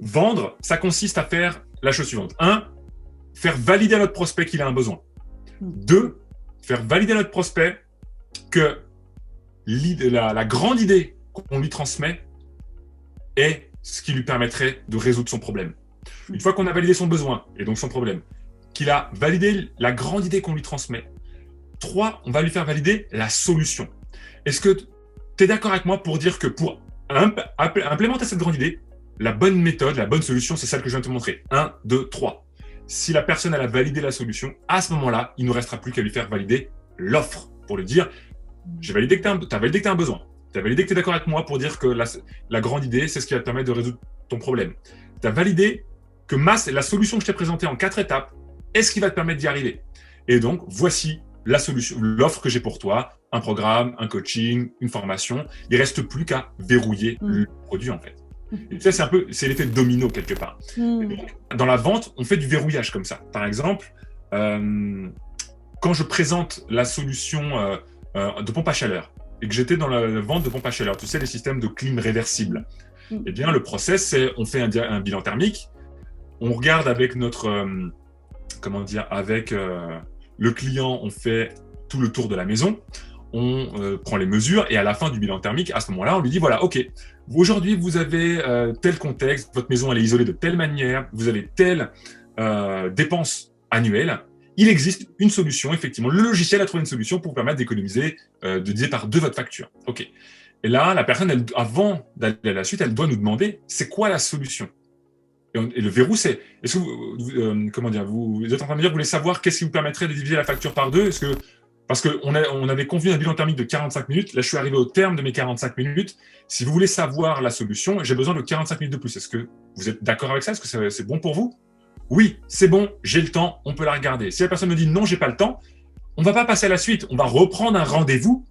Vendre, ça consiste à faire la chose suivante. 1, faire valider à notre prospect qu'il a un besoin. 2, faire valider à notre prospect que la grande idée qu'on lui transmet est ce qui lui permettrait de résoudre son problème. Une fois qu'on a validé son besoin, et donc son problème, qu'il a validé la grande idée qu'on lui transmet, 3, on va lui faire valider la solution. Est-ce que tu es d'accord avec moi pour dire que pour implémenter cette grande idée, la bonne méthode, la bonne solution, c'est celle que je viens de te montrer. 1, 2, 3. Si la personne elle a validé la solution, à ce moment-là, il ne nous restera plus qu'à lui faire valider l'offre pour lui dire « J'ai validé que tu as validé que tu as un besoin. Tu as validé que tu es d'accord avec moi pour dire que la grande idée, c'est ce qui va te permettre de résoudre ton problème. Tu as validé que la solution que je t'ai présentée en 4 étapes est ce qui va te permettre d'y arriver. Et donc, voici la solution, l'offre que j'ai pour toi, un programme, un coaching, une formation. Il ne reste plus qu'à verrouiller le produit, en fait. Et ça, c'est l'effet domino quelque part. Donc, dans la vente, on fait du verrouillage comme ça. Par exemple, quand je présente la solution de pompe à chaleur et que j'étais dans la vente de pompe à chaleur, tu sais, les systèmes de clim réversible, eh bien, le process, c'est on fait un bilan thermique, on regarde avec notre, avec le client, on fait tout le tour de la maison, on prend les mesures et à la fin du bilan thermique, à ce moment-là, on lui dit voilà, ok, aujourd'hui vous avez tel contexte, votre maison elle est isolée de telle manière, vous avez telle dépense annuelle. Il existe une solution, effectivement. Le logiciel a trouvé une solution pour vous permettre d'économiser, de diviser par 2 votre facture. Ok. Et là, la personne, avant d'aller à la suite, elle doit nous demander c'est quoi la solution. Et le verrou, c'est est-ce que vous êtes en train de me dire que vous voulez savoir qu'est-ce qui vous permettrait de diviser la facture par 2 ? Parce qu'on avait convenu un bilan thermique de 45 minutes. Là, je suis arrivé au terme de mes 45 minutes. Si vous voulez savoir la solution, j'ai besoin de 45 minutes de plus. Est-ce que vous êtes d'accord avec ça ? Est-ce que c'est bon pour vous ? Oui, c'est bon, j'ai le temps, on peut la regarder. Si la personne me dit non, j'ai pas le temps, on va pas passer à la suite. On va reprendre un rendez-vous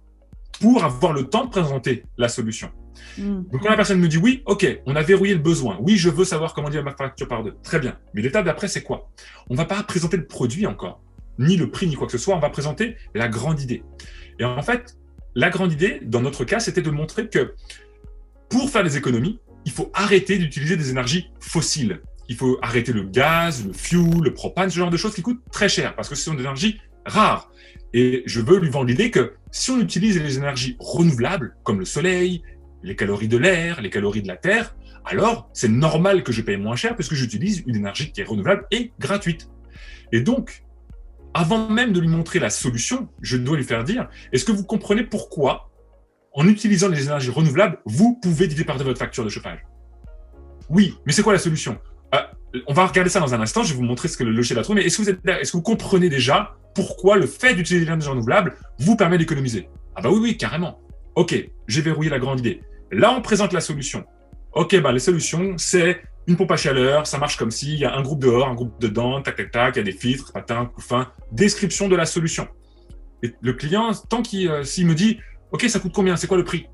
pour avoir le temps de présenter la solution. Donc, quand la personne me dit oui, ok, on a verrouillé le besoin. Oui, je veux savoir comment diviser ma facture par 2. Très bien. Mais l'étape d'après, c'est quoi ? On va pas présenter le produit encore, ni le prix, ni quoi que ce soit. On va présenter la grande idée. Et en fait, la grande idée, dans notre cas, c'était de montrer que pour faire des économies, il faut arrêter d'utiliser des énergies fossiles. Il faut arrêter le gaz, le fuel, le propane, ce genre de choses qui coûtent très cher parce que ce sont des énergies rares. Et je veux lui vendre l'idée que si on utilise les énergies renouvelables, comme le soleil, les calories de l'air, les calories de la terre, alors c'est normal que je paye moins cher puisque j'utilise une énergie qui est renouvelable et gratuite. Et donc, avant même de lui montrer la solution, je dois lui faire dire, est-ce que vous comprenez pourquoi, en utilisant les énergies renouvelables, vous pouvez diviser par 2 votre facture de chauffage ? Oui, mais c'est quoi la solution ? On va regarder ça dans un instant, je vais vous montrer ce que le logiciel a trouvé, mais est-ce que vous comprenez déjà pourquoi le fait d'utiliser les énergies renouvelables vous permet d'économiser ? Ah bah oui, carrément. Ok, j'ai verrouillé la grande idée. Là, on présente la solution. Ok, la solution, c'est une pompe à chaleur, ça marche comme si, il y a un groupe dehors, un groupe dedans, tac, tac, tac, il y a des filtres, patins, couffins, description de la solution. Et le client, s'il me dit, ok, ça coûte combien, c'est quoi le prix ?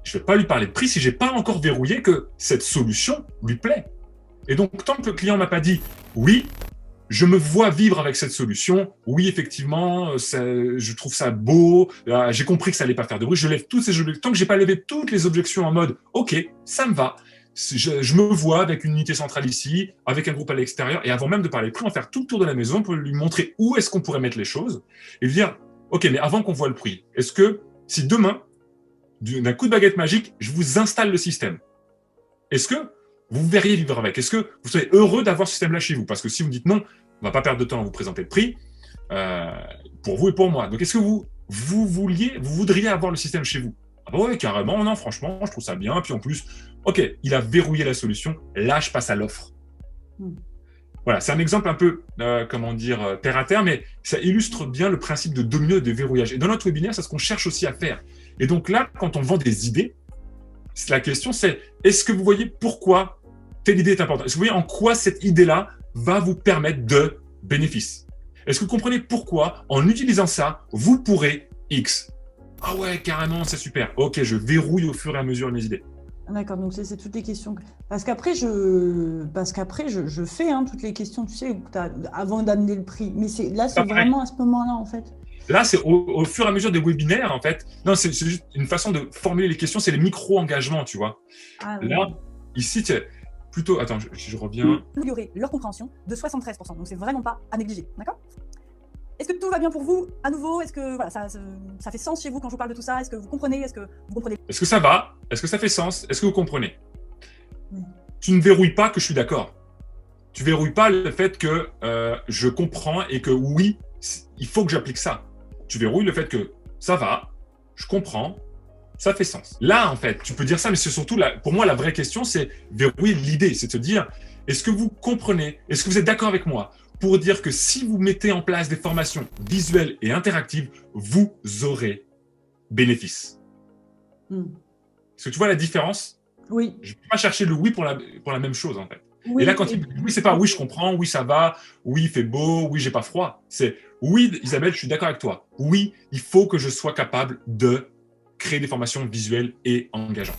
Je ne vais pas lui parler de prix si je n'ai pas encore verrouillé que cette solution lui plaît. Et donc, tant que le client ne m'a pas dit « oui, je me vois vivre avec cette solution, oui, effectivement, je trouve ça beau, j'ai compris que ça n'allait pas faire de bruit, je lève toutes ces objections. Tant que je n'ai pas levé toutes les objections en mode « ok, ça me va, je me vois avec une unité centrale ici, avec un groupe à l'extérieur, et avant même de parler prix, on va faire tout le tour de la maison pour lui montrer où est-ce qu'on pourrait mettre les choses, et lui dire « ok, mais avant qu'on voit le prix, est-ce que si demain, d'un coup de baguette magique, je vous installe le système, est-ce que vous verriez vivre avec ? Est-ce que vous serez heureux d'avoir ce système-là chez vous ? Parce que si vous me dites non, on ne va pas perdre de temps à vous présenter le prix, pour vous et pour moi. Donc, est-ce que vous voudriez avoir le système chez vous ? Ah bah oui, carrément, non, franchement, je trouve ça bien. Puis en plus, ok, il a verrouillé la solution, là, je passe à l'offre. Voilà, c'est un exemple un peu, terre à terre, mais ça illustre bien le principe de domino et de verrouillage. Et dans notre webinaire, c'est ce qu'on cherche aussi à faire. Et donc là, quand on vend des idées, la question c'est, est-ce que vous voyez pourquoi telle idée est importante ? Est-ce que vous voyez en quoi cette idée-là va vous permettre de bénéfices ? Est-ce que vous comprenez pourquoi, en utilisant ça, vous pourrez X ? Ah ouais, carrément, c'est super. Ok, je verrouille au fur et à mesure mes idées. D'accord, donc c'est toutes les questions. Parce qu'après, je fais toutes les questions, tu sais, avant d'amener le prix. Mais c'est vraiment à ce moment-là, en fait. Là, c'est au fur et à mesure des webinaires, en fait. Non, c'est juste une façon de formuler les questions, c'est les micro-engagements, tu vois. Ah, oui. Là, ici, plutôt, attends, je reviens. Améliorer leur compréhension de 73%. Donc, c'est vraiment pas à négliger. D'accord? Est-ce que tout va bien pour vous à nouveau? Est-ce que voilà, ça fait sens chez vous quand je vous parle de tout ça? Est-ce que vous comprenez? Est-ce que ça va? Est-ce que ça fait sens? Est-ce que vous comprenez? Oui. Tu ne verrouilles pas que je suis d'accord. Tu verrouilles pas le fait que je comprends et que oui, il faut que j'applique ça. Tu verrouilles le fait que ça va, je comprends, ça fait sens. Là, en fait, tu peux dire ça, mais c'est surtout, pour moi, la vraie question, c'est verrouiller l'idée. C'est de se dire, est-ce que vous comprenez? Est-ce que vous êtes d'accord avec moi pour dire que si vous mettez en place des formations visuelles et interactives, vous aurez bénéfice? Est-ce que tu vois la différence? Oui. Je ne peux pas chercher le oui pour la même chose, en fait. Oui, et là, quand il dit oui, c'est pas oui, je comprends, oui, ça va, oui, il fait beau, oui, j'ai pas froid. C'est oui, Isabelle, je suis d'accord avec toi. Oui, il faut que je sois capable de créer des formations visuelles et engageantes.